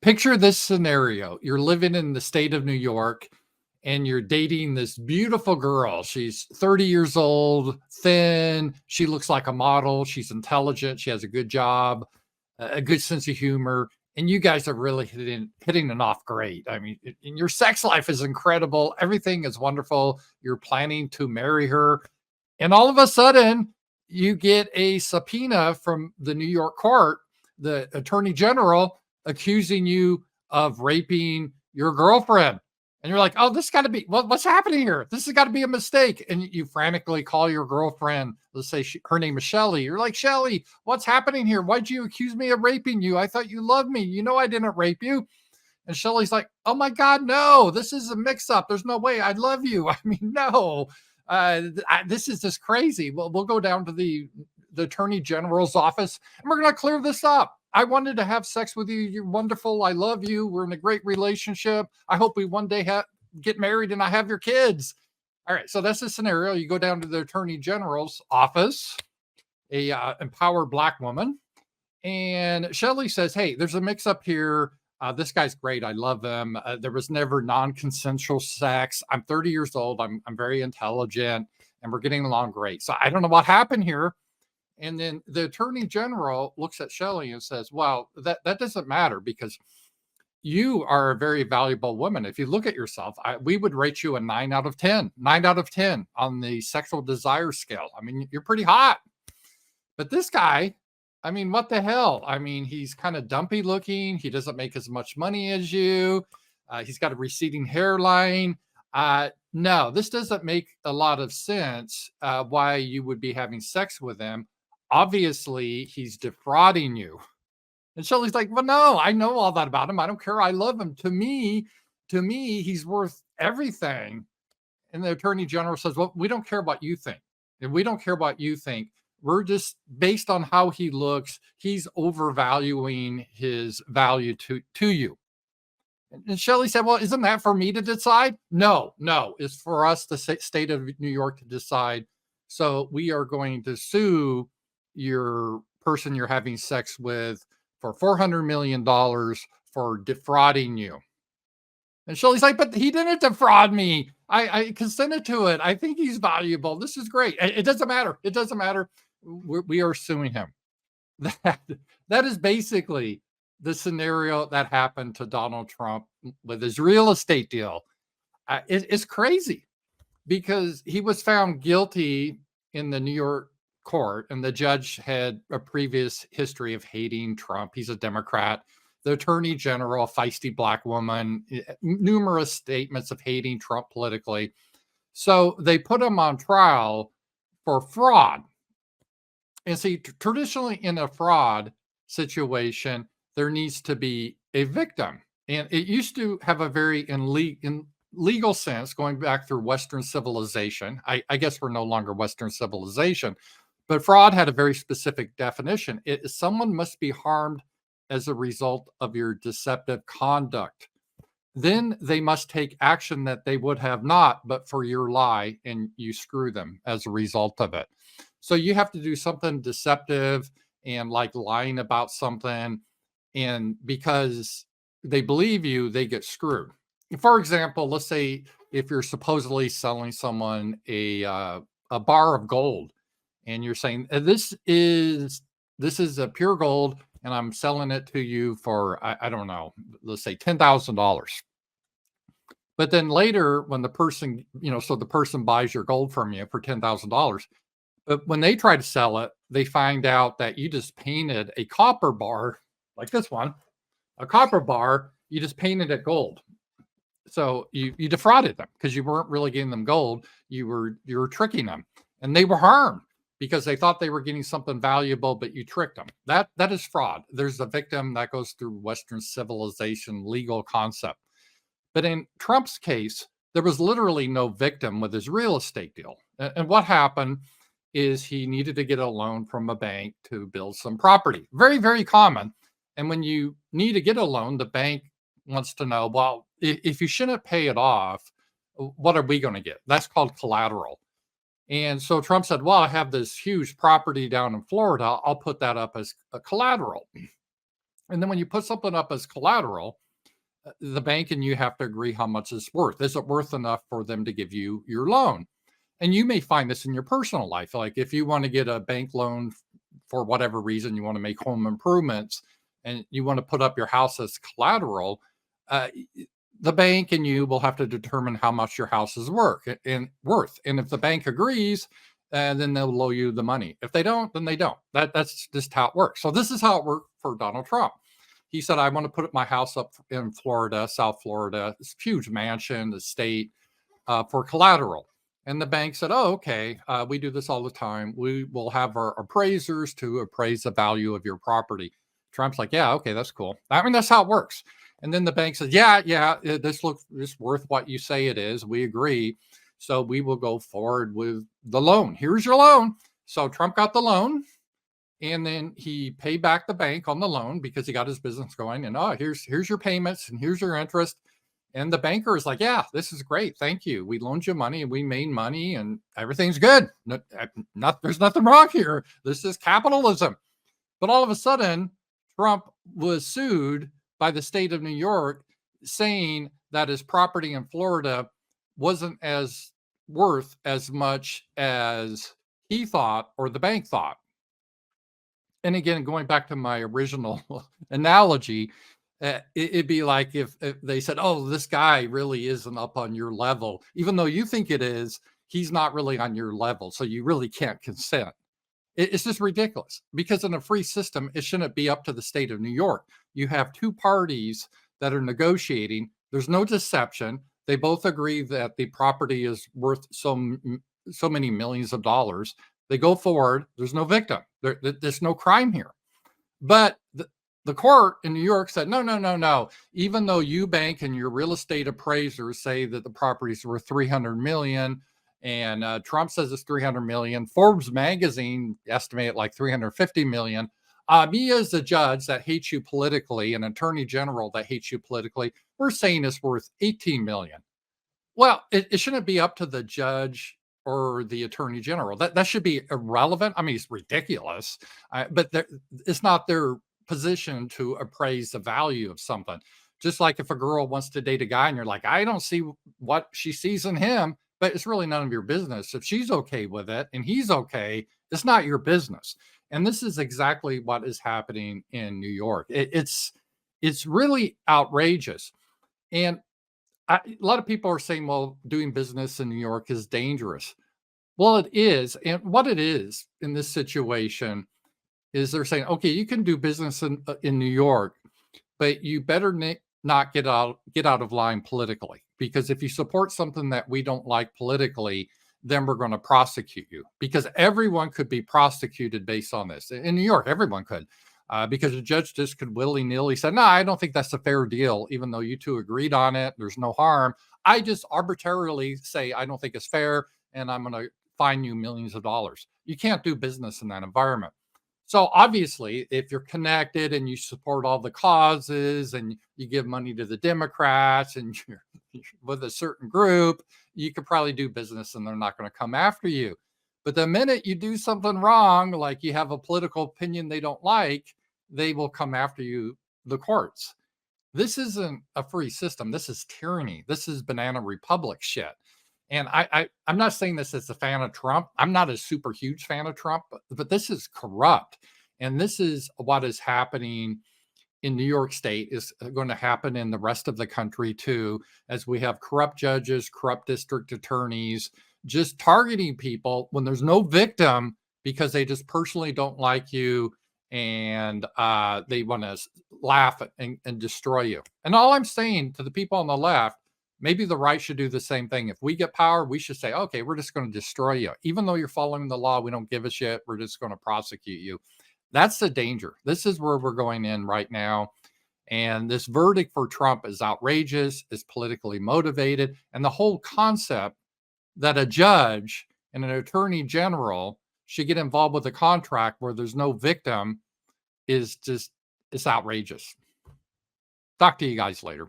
Picture this scenario. You're living in the state of New York and you're dating this beautiful girl. She's 30 years old, thin. She looks like a model. She's intelligent. She has a good job, a good sense of humor. And you guys are really hitting it off great. I mean, and your sex life is incredible. Everything is wonderful. You're planning to marry her. And all of a sudden, you get a subpoena from the New York court, the attorney general accusing you of raping your girlfriend. And you're like, oh, this got to be, what's happening here? This has got to be a mistake. And you frantically call your girlfriend. Let's say her name is Shelly. You're like, Shelly, what's happening here? Why'd you accuse me of raping you? I thought you loved me. You know I didn't rape you. And Shelly's like, oh my God, no, this is a mix up. There's no way. I love you. I mean, no, this is just crazy. We'll go down to the attorney general's office and we're going to clear this up. I wanted to have sex with you. You're wonderful. I love you. We're in a great relationship. I hope we one day get married and I have your kids. All right. So that's the scenario. You go down to the attorney general's office, a empowered Black woman. And Shelly says, hey, there's a mix up here. This guy's great. I love him. There was never non-consensual sex. I'm 30 years old. I'm very intelligent and we're getting along great. So I don't know what happened here. And then the attorney general looks at Shelly and says, well, that doesn't matter because you are a very valuable woman. If you look at yourself, we would rate you a 9 out of 10 on the sexual desire scale. I mean, you're pretty hot. But this guy, I mean, what the hell? I mean, he's kind of dumpy looking. He doesn't make as much money as you. He's got a receding hairline. No, this doesn't make a lot of sense why you would be having sex with him. Obviously, he's defrauding you. And Shelly's like, well, no, I know all that about him. I don't care. I love him. To me, he's worth everything. And the attorney general says, well, we don't care what you think. And we don't care what you think. We're just based on how he looks. He's overvaluing his value to you. And Shelly said, well, isn't that for me to decide? No, it's for us, the state of New York, to decide. So we are going to sue your person you're having sex with for $400 million for defrauding you. And Shelly's like, but he didn't defraud me. I consented to it. I think he's valuable. This is great. It doesn't matter. It doesn't matter. We are suing him. That is basically the scenario that happened to Donald Trump with his real estate deal. It's crazy because he was found guilty in the New York court, and the judge had a previous history of hating Trump. He's a Democrat. The attorney general, a feisty Black woman, numerous statements of hating Trump politically. So they put him on trial for fraud. And see, traditionally in a fraud situation, there needs to be a victim. And it used to have a very in legal sense, going back through Western civilization. I guess we're no longer Western civilization, but fraud had a very specific definition. Someone must be harmed as a result of your deceptive conduct. Then they must take action that they would have not, but for your lie, and you screw them as a result of it. So you have to do something deceptive and like lying about something. And because they believe you, they get screwed. For example, let's say if you're supposedly selling someone a bar of gold, and you're saying this is a pure gold, and I'm selling it to you for I don't know, let's say $10,000. But then later, when the person, so the person buys your gold from you for $10,000, but when they try to sell it, they find out that you just painted a copper bar like this one, a copper bar. You just painted it gold. So you defrauded them because you weren't really getting them gold. You were tricking them, and they were harmed because they thought they were getting something valuable, but you tricked them. That is fraud. There's a victim that goes through Western civilization legal concept. But in Trump's case, there was literally no victim with his real estate deal. And what happened is he needed to get a loan from a bank to build some property. Very, very common. And when you need to get a loan, the bank wants to know, well, if you shouldn't pay it off, what are we going to get? That's called collateral. And so Trump said, well, I have this huge property down in Florida. I'll put that up as a collateral. And then when you put something up as collateral, the bank and you have to agree how much it's worth. Is it worth enough for them to give you your loan? And you may find this in your personal life. Like if you want to get a bank loan for whatever reason, you want to make home improvements and you want to put up your house as collateral, uh, the bank and you will have to determine how much your house is worth. And if the bank agrees, then they'll loan you the money. If they don't, then they don't. That's just how it works. So this is how it worked for Donald Trump. He said, I want to put my house up in Florida, South Florida, this huge mansion, estate, for collateral. And the bank said, oh, okay, we do this all the time. We will have our appraisers to appraise the value of your property. Trump's like, yeah, okay, that's cool. I mean, that's how it works. And then the bank says, yeah, this looks worth what you say it is. We agree. So we will go forward with the loan. Here's your loan. So Trump got the loan. And then he paid back the bank on the loan because he got his business going. And here's your payments and here's your interest. And the banker is like, yeah, this is great. Thank you. We loaned you money and we made money and everything's good. There's nothing wrong here. This is capitalism. But all of a sudden, Trump was sued by the state of New York saying that his property in Florida wasn't as worth as much as he thought or the bank thought. And again, going back to my original analogy, it'd be like if they said, oh, this guy really isn't up on your level, even though you think it is, he's not really on your level. So you really can't consent. It's just ridiculous because in a free system, it shouldn't be up to the state of New York. You have two parties that are negotiating. There's no deception. They both agree that the property is worth so many millions of dollars. They go forward. There's no victim. There's no crime here. But the court in New York said, no. Even though you bank and your real estate appraisers say that the property's worth 300 million and Trump says it's 300 million, Forbes magazine estimated like 350 million. Me as a judge that hates you politically, an attorney general that hates you politically, we're saying it's worth 18 million. Well, it shouldn't be up to the judge or the attorney general. That should be irrelevant. I mean, it's ridiculous, but it's not their position to appraise the value of something. Just like if a girl wants to date a guy and you're like, I don't see what she sees in him, but it's really none of your business. If she's okay with it and he's okay, it's not your business. And this is exactly what is happening in New York. It's really outrageous. And a lot of people are saying, well, doing business in New York is dangerous. Well, it is. And what it is in this situation is they're saying, okay, you can do business in New York, but you better not get out of line politically. Because if you support something that we don't like politically, then we're going to prosecute you. Because everyone could be prosecuted based on this. In New York, everyone could. Because a judge just could willy-nilly say, no, I don't think that's a fair deal, even though you two agreed on it. There's no harm. I just arbitrarily say, I don't think it's fair, and I'm going to fine you millions of dollars. You can't do business in that environment. So obviously, if you're connected and you support all the causes and you give money to the Democrats and you're with a certain group, you could probably do business and they're not going to come after you. But the minute you do something wrong, like you have a political opinion they don't like, they will come after you, the courts. This isn't a free system. This is tyranny. This is banana republic shit. And I'm not saying this as a fan of Trump. I'm not a super huge fan of Trump, but this is corrupt. And this is what is happening in New York State is going to happen in the rest of the country too, as we have corrupt judges, corrupt district attorneys, just targeting people when there's no victim because they just personally don't like you and they want to laugh and destroy you. And all I'm saying to the people on the left, maybe the right should do the same thing. If we get power, we should say, okay, we're just going to destroy you. Even though you're following the law, we don't give a shit. We're just going to prosecute you. That's the danger. This is where we're going in right now. And this verdict for Trump is outrageous, is politically motivated. And the whole concept that a judge and an attorney general should get involved with a contract where there's no victim is just, it's outrageous. Talk to you guys later.